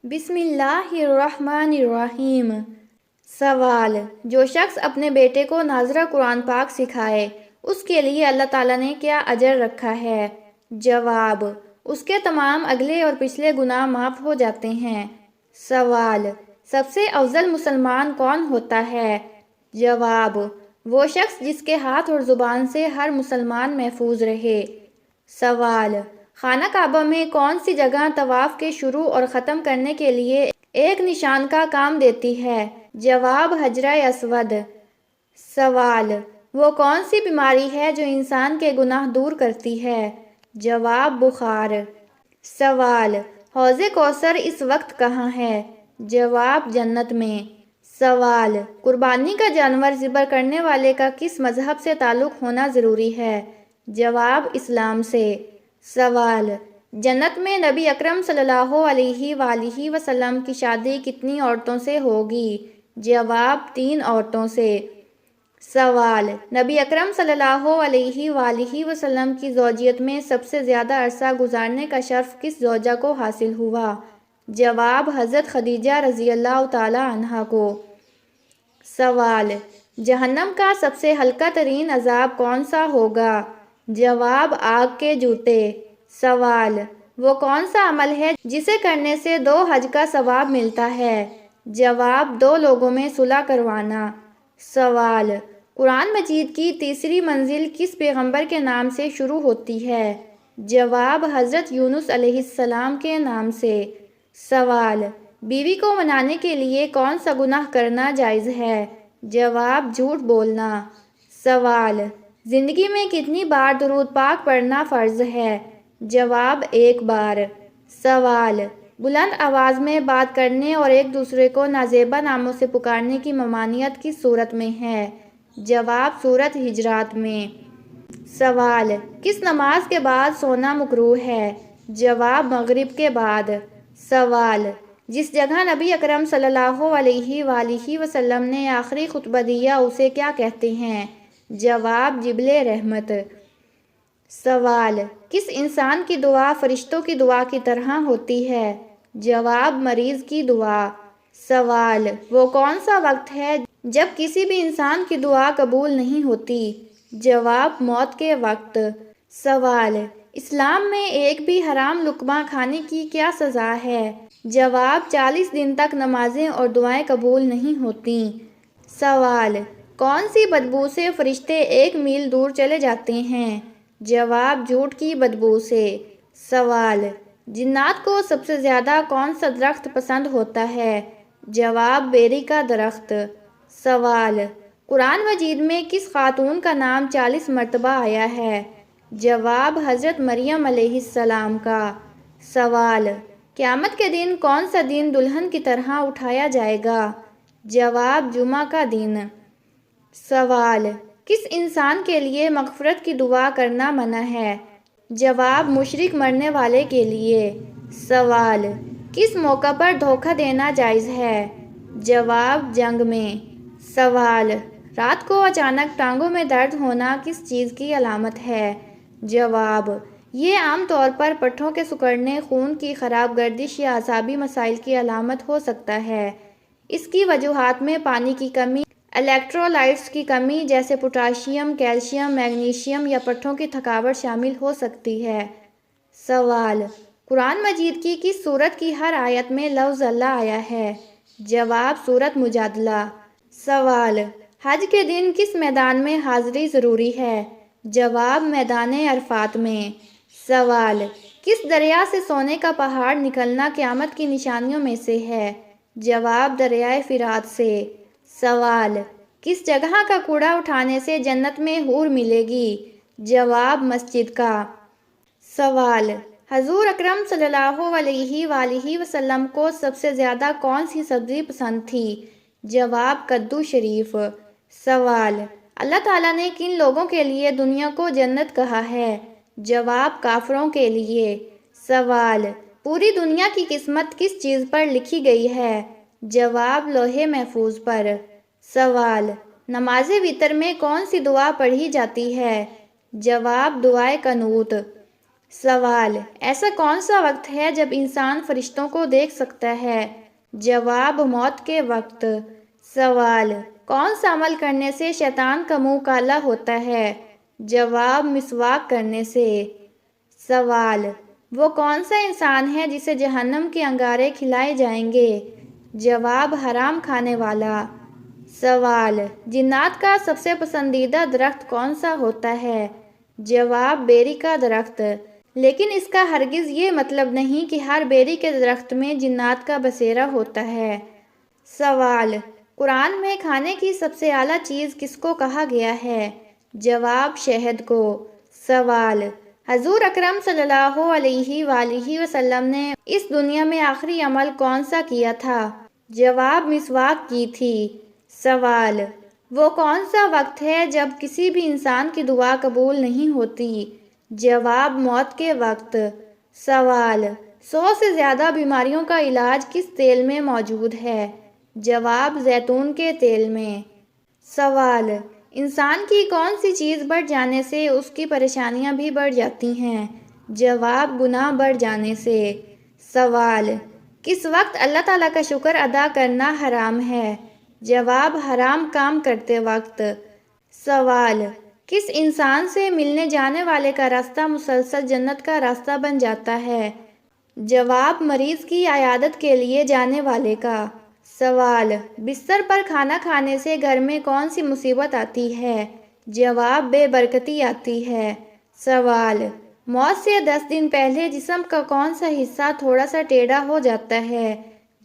بسم اللہ الرحمن الرحیم۔ سوال: جو شخص اپنے بیٹے کو ناظرہ قرآن پاک سکھائے اس کے لیے اللہ تعالیٰ نے کیا اجر رکھا ہے؟ جواب: اس کے تمام اگلے اور پچھلے گناہ معاف ہو جاتے ہیں۔ سوال: سب سے افضل مسلمان کون ہوتا ہے؟ جواب: وہ شخص جس کے ہاتھ اور زبان سے ہر مسلمان محفوظ رہے۔ سوال: خانہ کعبہ میں کون سی جگہ طواف کے شروع اور ختم کرنے کے لیے ایک نشان کا کام دیتی ہے؟ جواب: حجرہ اسود۔ سوال: وہ کون سی بیماری ہے جو انسان کے گناہ دور کرتی ہے؟ جواب: بخار۔ سوال: حوض کوثر اس وقت کہاں ہے؟ جواب: جنت میں۔ سوال: قربانی کا جانور ذبح کرنے والے کا کس مذہب سے تعلق ہونا ضروری ہے؟ جواب: اسلام سے۔ سوال: جنت میں نبی اکرم صلی اللہ علیہ وآلہ وسلم کی شادی کتنی عورتوں سے ہوگی؟ جواب: 3 عورتوں سے۔ سوال: نبی اکرم صلی اللہ علیہ وآلہ وسلم کی زوجیت میں سب سے زیادہ عرصہ گزارنے کا شرف کس زوجہ کو حاصل ہوا؟ جواب: حضرت خدیجہ رضی اللہ تعالی عنہا کو۔ سوال: جہنم کا سب سے ہلکا ترین عذاب کون سا ہوگا؟ جواب: آگ کے جوتے۔ سوال: وہ کون سا عمل ہے جسے کرنے سے 2 حج کا ثواب ملتا ہے؟ جواب: 2 لوگوں میں صلح کروانا۔ سوال: قرآن مجید کی تیسری منزل کس پیغمبر کے نام سے شروع ہوتی ہے؟ جواب: حضرت یونس علیہ السلام کے نام سے۔ سوال: بیوی کو منانے کے لیے کون سا گناہ کرنا جائز ہے؟ جواب: جھوٹ بولنا۔ سوال: زندگی میں کتنی بار درود پاک پڑھنا فرض ہے؟ جواب: 1 بار۔ سوال: بلند آواز میں بات کرنے اور ایک دوسرے کو نازیبا ناموں سے پکارنے کی ممانعت کس سورت میں ہے؟ جواب: سورۃ حجرات میں۔ سوال: کس نماز کے بعد سونا مکروہ ہے؟ جواب: مغرب کے بعد۔ سوال: جس جگہ نبی اکرم صلی اللہ علیہ وآلہ وسلم نے آخری خطبہ دیا اسے کیا کہتے ہیں؟ جواب: جبل رحمت۔ سوال: کس انسان کی دعا فرشتوں کی دعا کی طرح ہوتی ہے؟ جواب: مریض کی دعا۔ سوال: وہ کون سا وقت ہے جب کسی بھی انسان کی دعا قبول نہیں ہوتی؟ جواب: موت کے وقت۔ سوال: اسلام میں ایک بھی حرام لقمہ کھانے کی کیا سزا ہے؟ جواب: 40 دن تک نمازیں اور دعائیں قبول نہیں ہوتیں۔ سوال: کون سی بدبو سے فرشتے 1 میل دور چلے جاتے ہیں؟ جواب: جھوٹ کی بدبو سے۔ سوال: جنات کو سب سے زیادہ کون سا درخت پسند ہوتا ہے؟ جواب: بیری کا درخت۔ سوال: قرآن مجید میں کس خاتون کا نام 40 مرتبہ آیا ہے؟ جواب: حضرت مریم علیہ السلام کا۔ سوال: قیامت کے دن کون سا دن دلہن کی طرح اٹھایا جائے گا؟ جواب: جمعہ کا دن۔ سوال: کس انسان کے لیے مغفرت کی دعا کرنا منع ہے؟ جواب: مشرک مرنے والے کے لیے۔ سوال: کس موقع پر دھوکہ دینا جائز ہے؟ جواب: جنگ میں۔ سوال: رات کو اچانک ٹانگوں میں درد ہونا کس چیز کی علامت ہے؟ جواب: یہ عام طور پر پٹھوں کے سکڑنے، خون کی خراب گردش یا اعصابی مسائل کی علامت ہو سکتا ہے۔ اس کی وجوہات میں پانی کی کمی، الیکٹرولائٹس کی کمی جیسے پوٹاشیم، کیلشیم، میگنیشیم یا پٹھوں کی تھکاوٹ شامل ہو سکتی ہے۔ سوال: قرآن مجید کی کس سورت کی ہر آیت میں لفظ اللہ آیا ہے؟ جواب: سورۃ مجادلہ۔ سوال: حج کے دن کس میدان میں حاضری ضروری ہے؟ جواب: میدان عرفات میں۔ سوال: کس دریا سے سونے کا پہاڑ نکلنا قیامت کی نشانیوں میں سے ہے؟ جواب: دریائے فرات سے۔ سوال: کس جگہ کا کوڑا اٹھانے سے جنت میں حور ملے گی؟ جواب: مسجد کا۔ سوال: حضور اکرم صلی اللہ علیہ وآلہ وسلم کو سب سے زیادہ کون سی سبزی پسند تھی؟ جواب: کدو شریف۔ سوال: اللہ تعالیٰ نے کن لوگوں کے لیے دنیا کو جنت کہا ہے؟ جواب: کافروں کے لیے۔ سوال: پوری دنیا کی قسمت کس چیز پر لکھی گئی ہے؟ جواب: لوح محفوظ پر۔ سوال: نماز وتر میں کون سی دعا پڑھی جاتی ہے؟ جواب: دعائے قنوت۔ سوال: ایسا کون سا وقت ہے جب انسان فرشتوں کو دیکھ سکتا ہے؟ جواب: موت کے وقت۔ سوال: کون سا عمل کرنے سے شیطان کا منہ کالا ہوتا ہے؟ جواب: مسواک کرنے سے۔ سوال: وہ کون سا انسان ہے جسے جہنم کے انگارے کھلائے جائیں گے؟ جواب: حرام کھانے والا۔ سوال: جنات کا سب سے پسندیدہ درخت کون سا ہوتا ہے؟ جواب: بیری کا درخت۔ لیکن اس کا ہرگز یہ مطلب نہیں کہ ہر بیری کے درخت میں جنات کا بسیرا ہوتا ہے۔ سوال: قرآن میں کھانے کی سب سے اعلیٰ چیز کس کو کہا گیا ہے؟ جواب: شہد کو۔ سوال: حضور اکرم صلی اللہ علیہ وآلہ وسلم نے اس دنیا میں آخری عمل کون سا کیا تھا؟ جواب: مسواک کی تھی۔ سوال: وہ کون سا وقت ہے جب کسی بھی انسان کی دعا قبول نہیں ہوتی؟ جواب: موت کے وقت۔ سوال: 100 سے زیادہ بیماریوں کا علاج کس تیل میں موجود ہے؟ جواب: زیتون کے تیل میں۔ سوال: انسان کی کون سی چیز بڑھ جانے سے اس کی پریشانیاں بھی بڑھ جاتی ہیں؟ جواب: گناہ بڑھ جانے سے۔ سوال: کس وقت اللہ تعالیٰ کا شکر ادا کرنا حرام ہے؟ جواب: حرام کام کرتے وقت۔ سوال: کس انسان سے ملنے جانے والے کا راستہ مسلسل جنت کا راستہ بن جاتا ہے؟ جواب: مریض کی عیادت کے لیے جانے والے کا۔ سوال: بستر پر کھانا کھانے سے گھر میں کون سی مصیبت آتی ہے؟ جواب: بے برکتی آتی ہے۔ سوال: موت سے 10 دن پہلے جسم کا کون سا حصہ تھوڑا سا ٹیڑھا ہو جاتا ہے؟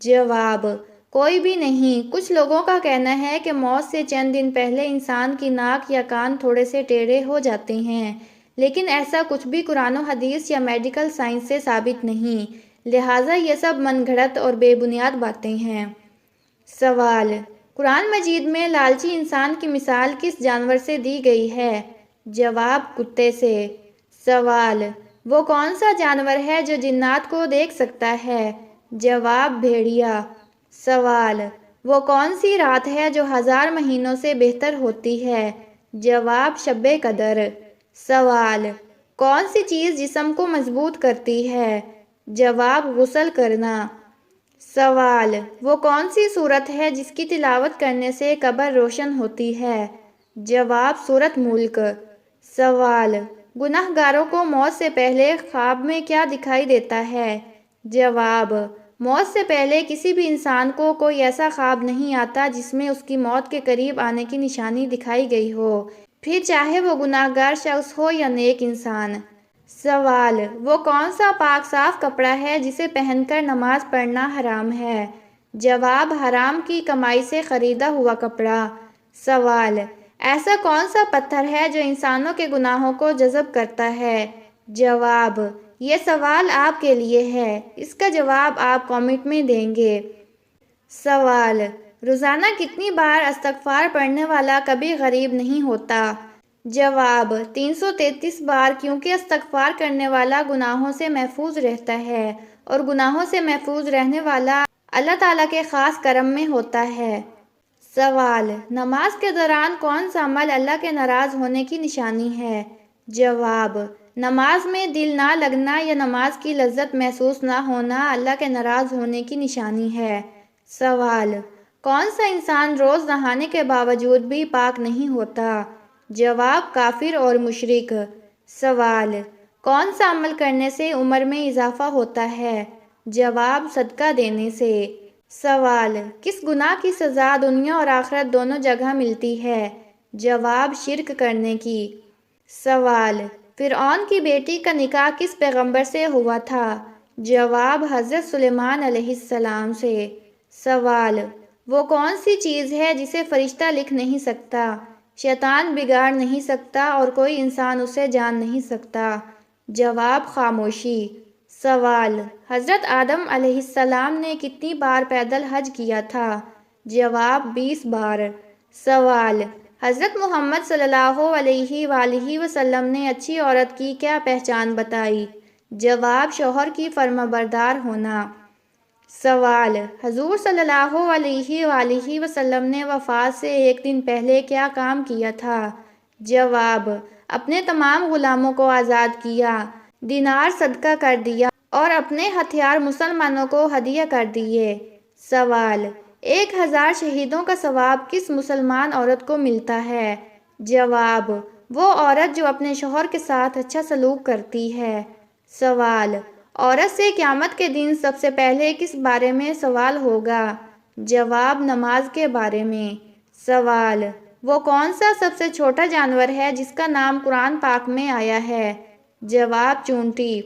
جواب: کوئی بھی نہیں۔ کچھ لوگوں کا کہنا ہے کہ موت سے چند دن پہلے انسان کی ناک یا کان تھوڑے سے ٹیڑھے ہو جاتے ہیں، لیکن ایسا کچھ بھی قرآن و حدیث یا میڈیکل سائنس سے ثابت نہیں، لہٰذا یہ سب من گھڑت اور بے بنیاد باتیں ہیں۔ سوال: قرآن مجید میں لالچی انسان کی مثال کس جانور سے دی گئی ہے؟ جواب: کتے سے۔ سوال: وہ کون سا جانور ہے جو جنات کو دیکھ سکتا ہے؟ جواب: بھیڑیا۔ سوال: وہ کون سی رات ہے جو 1000 مہینوں سے بہتر ہوتی ہے؟ جواب: شب قدر۔ سوال: کون سی چیز جسم کو مضبوط کرتی ہے؟ جواب: غسل کرنا۔ سوال: وہ کون سی سورت ہے جس کی تلاوت کرنے سے قبر روشن ہوتی ہے؟ جواب: سورۃ ملک۔ سوال: گناہ گاروں کو موت سے پہلے خواب میں کیا دکھائی دیتا ہے؟ جواب: موت سے پہلے کسی بھی انسان کو کوئی ایسا خواب نہیں آتا جس میں اس کی موت کے قریب آنے کی نشانی دکھائی گئی ہو، پھر چاہے وہ گناہ گار شخص ہو یا نیک انسان۔ سوال: وہ کون سا پاک صاف کپڑا ہے جسے پہن کر نماز پڑھنا حرام ہے؟ جواب: حرام کی کمائی سے خریدا ہوا کپڑا۔ سوال: ایسا کون سا پتھر ہے جو انسانوں کے گناہوں کو جذب کرتا ہے؟ جواب: یہ سوال آپ کے لیے ہے، اس کا جواب آپ کامنٹ میں دیں گے۔ سوال: روزانہ کتنی بار استغفار پڑھنے والا کبھی غریب نہیں ہوتا؟ جواب: 333 بار، کیونکہ استغفار کرنے والا گناہوں سے محفوظ رہتا ہے، اور گناہوں سے محفوظ رہنے والا اللہ تعالیٰ کے خاص کرم میں ہوتا ہے۔ سوال: نماز کے دوران کون سا عمل اللہ کے ناراض ہونے کی نشانی ہے؟ جواب: نماز میں دل نہ لگنا یا نماز کی لذت محسوس نہ ہونا اللہ کے ناراض ہونے کی نشانی ہے۔ سوال: کون سا انسان روز نہانے کے باوجود بھی پاک نہیں ہوتا؟ جواب: کافر اور مشرک۔ سوال: کون سا عمل کرنے سے عمر میں اضافہ ہوتا ہے؟ جواب: صدقہ دینے سے۔ سوال: کس گناہ کی سزا دنیا اور آخرت دونوں جگہ ملتی ہے؟ جواب: شرک کرنے کی۔ سوال: فرعون کی بیٹی کا نکاح کس پیغمبر سے ہوا تھا؟ جواب: حضرت سلیمان علیہ السلام سے۔ سوال: وہ کون سی چیز ہے جسے فرشتہ لکھ نہیں سکتا، شیطان بگاڑ نہیں سکتا اور کوئی انسان اسے جان نہیں سکتا؟ جواب: خاموشی۔ سوال: حضرت آدم علیہ السلام نے کتنی بار پیدل حج کیا تھا؟ جواب: 20 بار۔ سوال: حضرت محمد صلی اللہ علیہ وآلہ وسلم نے اچھی عورت کی کیا پہچان بتائی؟ جواب: شوہر کی فرمانبردار ہونا۔ سوال: حضور صلی اللہ علیہ وآلہ وسلم نے وفات سے 1 دن پہلے کیا کام کیا تھا؟ جواب: اپنے تمام غلاموں کو آزاد کیا۔ دینار صدقہ کر دیا اور اپنے ہتھیار مسلمانوں کو ہدیہ کر دیے۔ سوال: 1000 شہیدوں کا ثواب کس مسلمان عورت کو ملتا ہے؟ جواب: وہ عورت جو اپنے شوہر کے ساتھ اچھا سلوک کرتی ہے۔ سوال: عورت سے قیامت کے دن سب سے پہلے کس بارے میں سوال ہوگا؟ جواب: نماز کے بارے میں۔ سوال: وہ کون سا سب سے چھوٹا جانور ہے جس کا نام قرآن پاک میں آیا ہے؟ جواب: چونٹی۔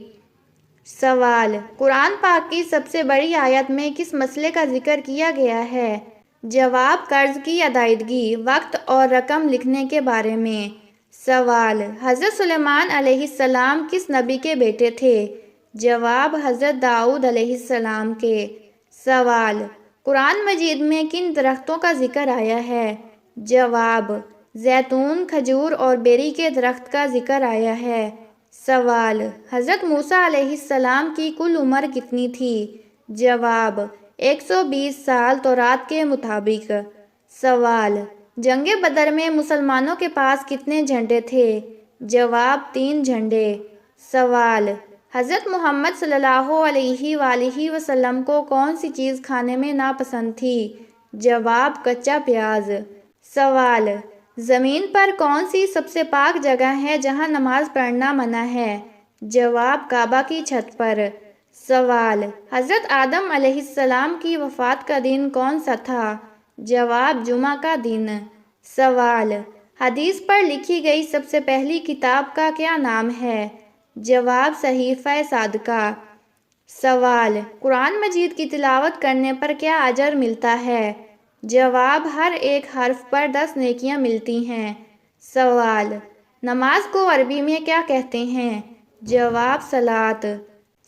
سوال: قرآن پاک کی سب سے بڑی آیت میں کس مسئلے کا ذکر کیا گیا ہے؟ جواب: قرض کی ادائیگی، وقت اور رقم لکھنے کے بارے میں۔ سوال: حضرت سلیمان علیہ السلام کس نبی کے بیٹے تھے؟ جواب: حضرت داؤد علیہ السلام کے۔ سوال: قرآن مجید میں کن درختوں کا ذکر آیا ہے؟ جواب: زیتون، کھجور اور بیری کے درخت کا ذکر آیا ہے۔ سوال: حضرت موسیٰ علیہ السلام کی کل عمر کتنی تھی؟ جواب: 120 سال تورات کے مطابق۔ سوال: جنگ بدر میں مسلمانوں کے پاس کتنے جھنڈے تھے؟ جواب: 3 جھنڈے۔ سوال: حضرت محمد صلی اللہ علیہ وآلہ وسلم کو کون سی چیز کھانے میں ناپسند تھی؟ جواب: کچا پیاز۔ سوال: زمین پر کون سی سب سے پاک جگہ ہے جہاں نماز پڑھنا منع ہے؟ جواب: کعبہ کی چھت پر۔ سوال: حضرت آدم علیہ السلام کی وفات کا دن کون سا تھا؟ جواب: جمعہ کا دن۔ سوال: حدیث پر لکھی گئی سب سے پہلی کتاب کا کیا نام ہے؟ جواب: صحیفہ صادقہ۔ سوال: قرآن مجید کی تلاوت کرنے پر کیا اجر ملتا ہے؟ جواب: ہر ایک حرف پر 10 نیکیاں ملتی ہیں۔ سوال: نماز کو عربی میں کیا کہتے ہیں؟ جواب: صلاۃ۔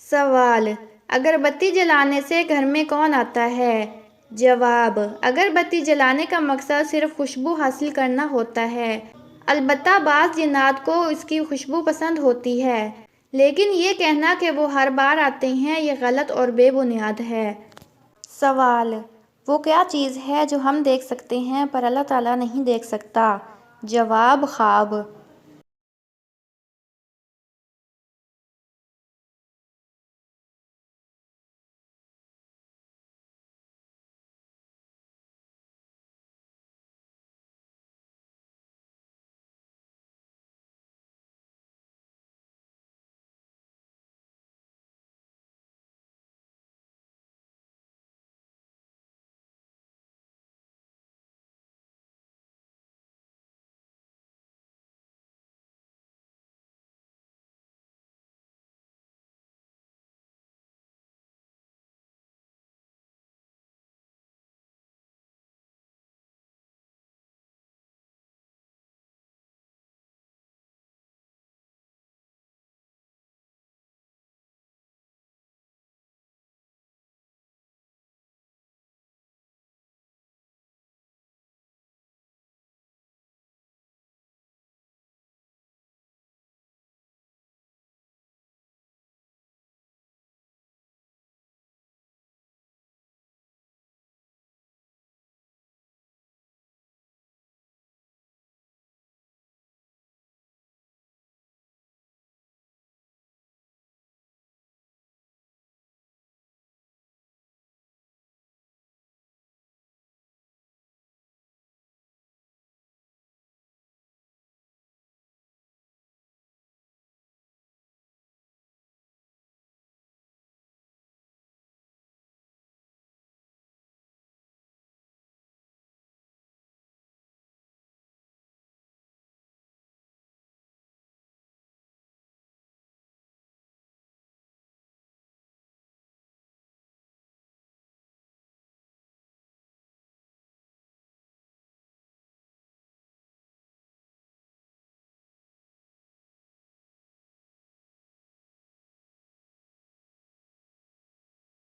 سوال: اگر بتی جلانے سے گھر میں کون آتا ہے؟ جواب: اگر بتی جلانے کا مقصد صرف خوشبو حاصل کرنا ہوتا ہے، البتہ بعض جنات کو اس کی خوشبو پسند ہوتی ہے، لیکن یہ کہنا کہ وہ ہر بار آتے ہیں یہ غلط اور بے بنیاد ہے۔ سوال: وہ کیا چیز ہے جو ہم دیکھ سکتے ہیں پر اللہ تعالیٰ نہیں دیکھ سکتا؟ جواب: خواب۔